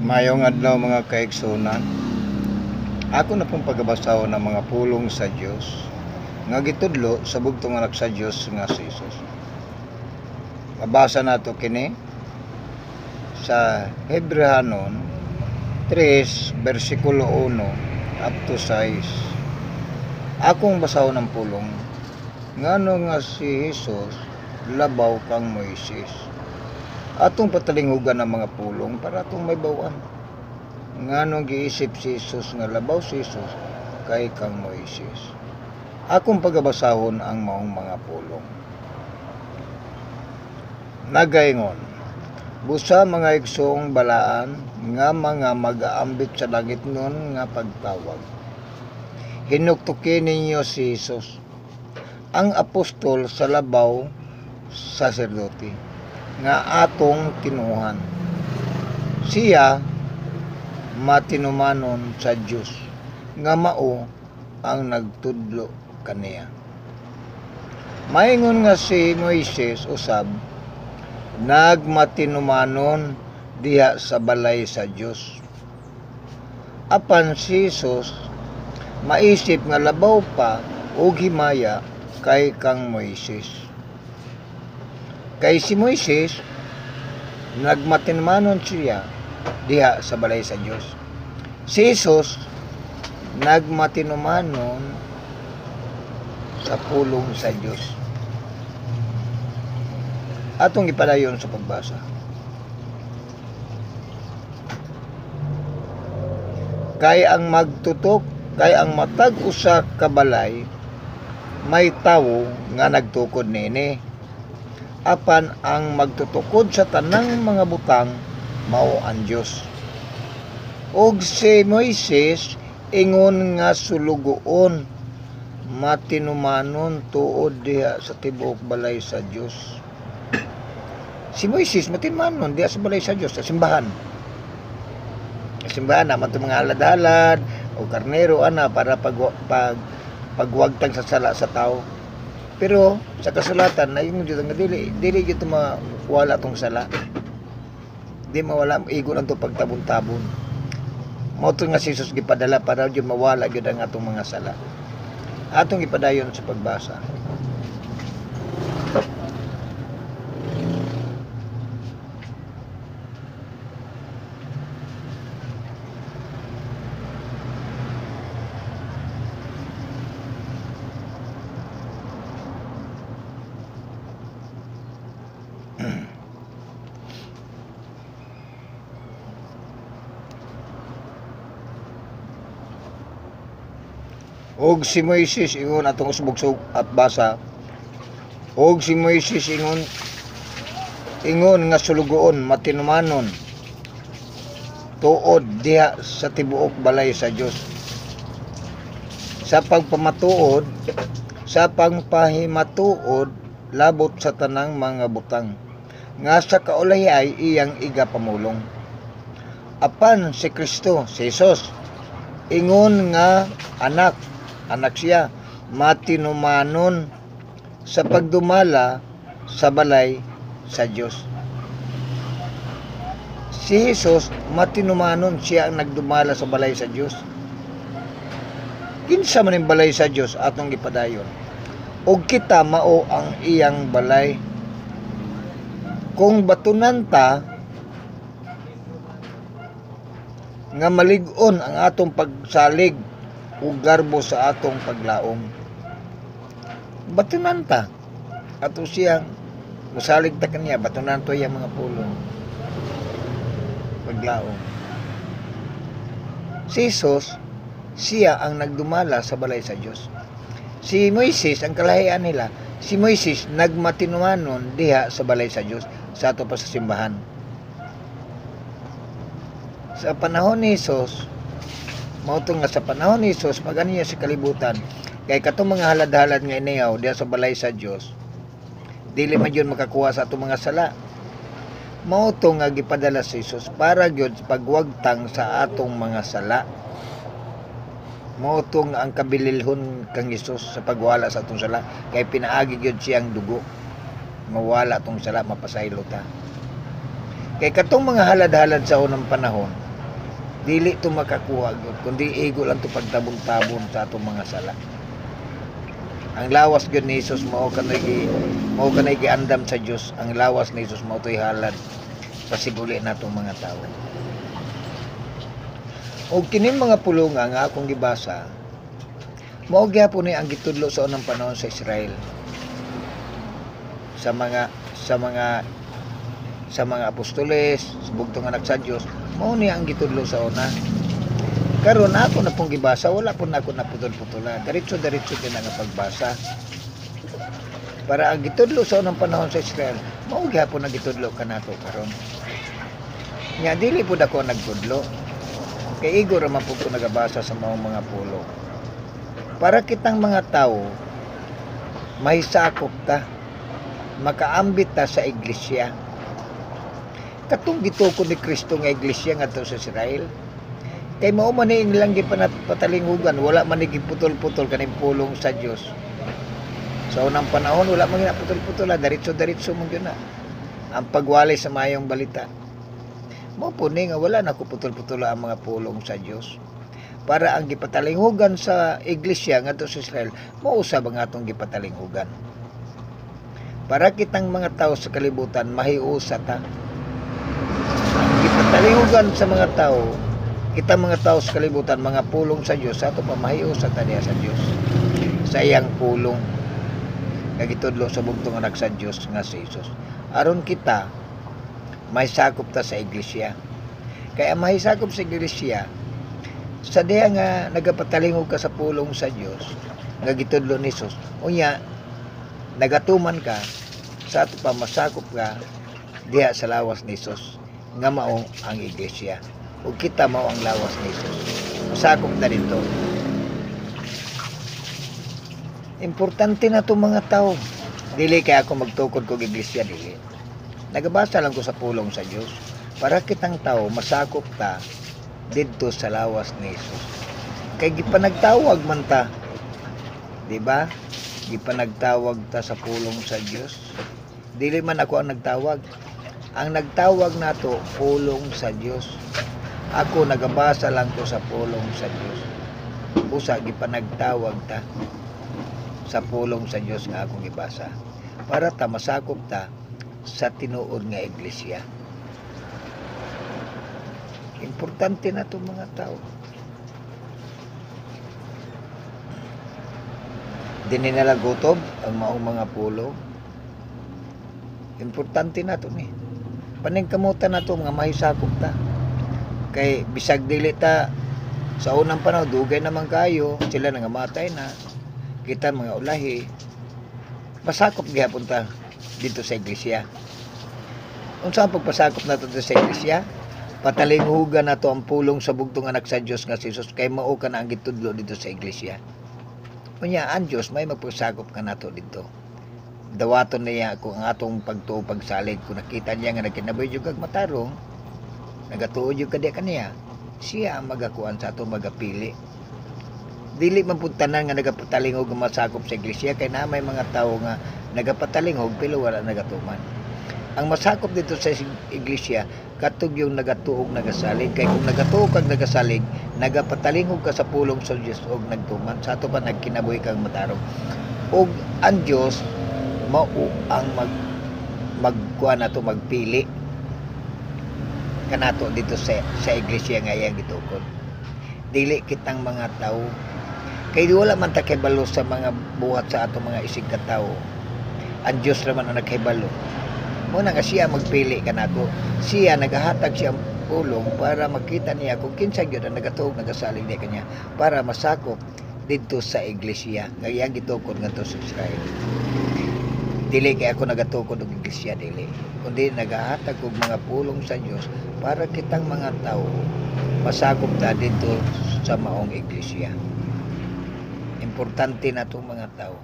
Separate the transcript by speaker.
Speaker 1: Mayong adlaw mga kaigsunan. Ako na pong pagbabasaw ng mga pulong sa Dios nga gitudlo sa bugtong anak sa Dios nga si Jesus. Mabasa nato kini sa Hebrehanon 3 bersikulo 1 up to 6. Akong basaw ng pulong ngano nga si Jesus labaw kang Moises. Atong patalinghugan ng mga pulong para atong may bawan. Nganong giisip si Jesus nga labaw si Jesus kay kang Moises. Akong pagabasahon ang maong mga pulong. Nagaingon, busa mga igsoong balaan nga mga mag-aambit sa langit nun nga pagtawag. Hinuktukin ninyo si Jesus, ang apostol sa labaw saserdote nga atong tinuhan. Siya matinumanon sa Dios nga mao ang nagtudlo kaniya. Maingon nga si Moises usab nagmatinumanon diha sa balay sa Dios. Apan si Jesus maisip nga labaw pa og himaya kay kang Moises. Kay si Moises nagmatinumanon siya diha sa balay sa Dios. Si Jesus nagmatinumanon sa pulong sa Dios. Atong ipadayon sa pagbasa. Kay ang magtutok, kay ang matag usa ka balay may tawo nga nagtukod nini. Apan ang magtutukod sa tanang mga butang mao ang Dios. Og si Moises ingon nga sulugoon matinumanon tuod diha sa tibuok balay sa Dios. Si Moises matinumanon diha sa balay sa Dios, sa simbahan. Sa simbahan naman itong mga halad-halad o karnero ana para pagwagtang sa sala sa tao. Pero sa kasulatan na yung dito nga dili dito mawala tong sala. Di mawala igo lang to pagtabon-tabon. Mao to nga si Jesus gipadala para di mawala gyud ang atong mga sala. Atong ipadayon sa pagbasa. Og si Moises ingon atong usbog at basa. Og si Moises ingon nga sulugoon matinumanon tuod diha sa tibuok balay sa Dios. Sa pagpamatuod, sa pangpahimatuod labot sa tanang mga butang nga sa kaulay ay iyang igapamulong. Apan si Kristo, si Jesus ingon nga anak siya matinumanon sa pagdumala sa balay sa Dios. Si Jesus matinumanon siya ang nagdumala sa balay sa Dios. Kinsa man ang balay sa Dios atong gipadayon. Og kita mao ang iyang balay. Kung batunan ta nga malig-on ang atong pagsalig ug garbo sa atong paglaom. Batunan ta ato siyang musalig ta kaniya, batunan to iyang mga pulong paglaom. Si Jesus siya ang nagdumala sa balay sa Dios. Si Moises ang kalahian nila, si Moises nagmatinumanon diha sa balay sa Dios sa ato pa sa simbahan. Sa panahon ni Jesus mauto nga sa panahon ni Jesus pag aniya sa kalibutan kay katong mga halad-halad nga inihaw diha sa balay sa Dios dili man yun makakuha sa atong mga sala. Mauto nga gipadala si Jesus para gyud pagwagtang sa atong mga sala. Mauto nga ang kabililhon kang Jesus sa pagwala sa atong sala kay pinaagi gyud siyang dugo mawala atong sala mapasaylo ta. Kay katong mga halad-halad sa unang panahon Dili to makakuha gyud kundi igo lang to pagtabon-tabon sa atong mga sala. Ang lawas gyud ni Jesus mao kanay giandam sa Dios. Ang lawas ni Jesus mao toy halad pasiguli natong mga tawo. Og kining mga pulonga nga akong gibasa mao gyapon ni ang gitudlo sa unang panahon sa Israel. Sa mga apostoles, sa bugtong anak sa Dios, mao ni ang gitudlo sa una. Karon ako na pong gibasa, wala po na ako naputol-putulan. Diretso-diretso din ang pagbasa. Para ang gitudlo sa unang panahon sa Israel, mao gyapon ang gitudlo kanato karon. Nya dili pud ako nagtudlo. Kay igo ra man pud ko nagabasa sa mga pulo. Para kitang mga tao mahisakop ta, makaambit ta sa iglesia. Katong gitukod ni Kristo nga iglesia ngadto sa Israel. Kay mao man ni nilang gipatalingugan, wala man ni giputol-putol kaning pulong sa Dios. Sa unang panahon wala man ginaputol-putol, diretso-diretso man gyud na ang pagwali sa mayong balita. Mao po ni nga wala na ko putol-putol ang mga pulong sa Dios. Para ang gipatalingugan sa iglesia ngadto sa Israel, mao usab ang atong gipatalingugan. Para kitang mga tao sa kalibutan mahiusa ta. Ang gipatalingugan sa mga tao, kita mga tao sa kalibutan, mga pulong sa Dios, ato pa mahiusa ta diha sa Dios. Sa iyang pulong nga gitudlo sa bugtong anak sa Dios nga si Jesus. Aron kita mahisakop ta sa iglesia. Kaya mahisakop sa iglesia, sa diha nga nagapatalingog ka sa pulong sa Dios nga gitudlo ni Jesus, unya nagatuman ka sa ato pa masakop ka diha sa lawas ni Jesus nga mao ang iglesia. Ug kita mao ang lawas ni Jesus. Masakop na dito. Importante na itong mga tao. Dili kaya ako magtukod kong iglesia, dili. Nagabasa lang ko sa pulong sa Dios para kitang tao masakop ta didto sa lawas ni Jesus. Kay gipanagtawag man ta, di ba? Gipanagtawag ta sa pulong sa Dios. Dili man ako ang nagtawag. Ang nagtawag nato pulong sa Dios. Ako nagabasa lang ko sa pulong sa Dios. Usa gipanagtawag ta sa pulong sa Dios nga akong gibasa para ta masakop ta sa tinuod nga iglesia. Importante na itong mga tao. Dini nila gutob ang maong mga pulong. Importante na ito ni. Paningkamutan na ito mga mahisakop ta. Kay bisag dili ta sa unang panahon dugay naman kayo, sila nangamatay na, kita mga ulahi, pasakop gihapon ta dito sa iglesia. Unsa ang pagpasakop nato dito sa iglesia? Patalinghugan nato ang pulong sa bugtong anak sa Dios nga si Jesus, kay mao ka na ang gitudlo dito sa iglesia. Unya ang Dios may magpasakop ka nato dito. Dawaton niya kung ang atong pagtuo pagsalig, kung nakita niya nga nagkinaboy jud kag matarong, nagatuod yung kadi kaniya, siya ang magakuan sa ato magapili. Dili man pud tanan nga nagapatalingog nga masakop sa iglesia, kay na may mga tawo nga nagapatalingog pero wala nagatuman. Ang masakop dito sa iglesia katug yung nagatuog nagasalig, kay kung nagatuog kag nagasalig, nagapatalingog ka sa pulong sa Dios og nagtuman, sa ato pa nagkinabuhi kang matarong. Og ang Dios mao ang magkuan nato magpili kanato dito sa iglesia nga iyang gitukod. Dili kitang mga tao. Kay wala man ta kahibalo sa mga buhat sa ato mga isig ka tao. Ang Dios ra man ang naghibalo. Muna nga siya magpili kanato. Siya nagahatag siya pulong para makita niya kung kinsa gyud ang nagatuog nagasalig niya kanya para masakop dito sa iglesia nga iyang gitukod ngadto sa Israel. Dili kay ako nagatukod og iglesia, dili, kundi nagahatag og mga pulong sa Dios para kitang mga tao masakop ta dito sa maong iglesia. Importante na itong mga tao.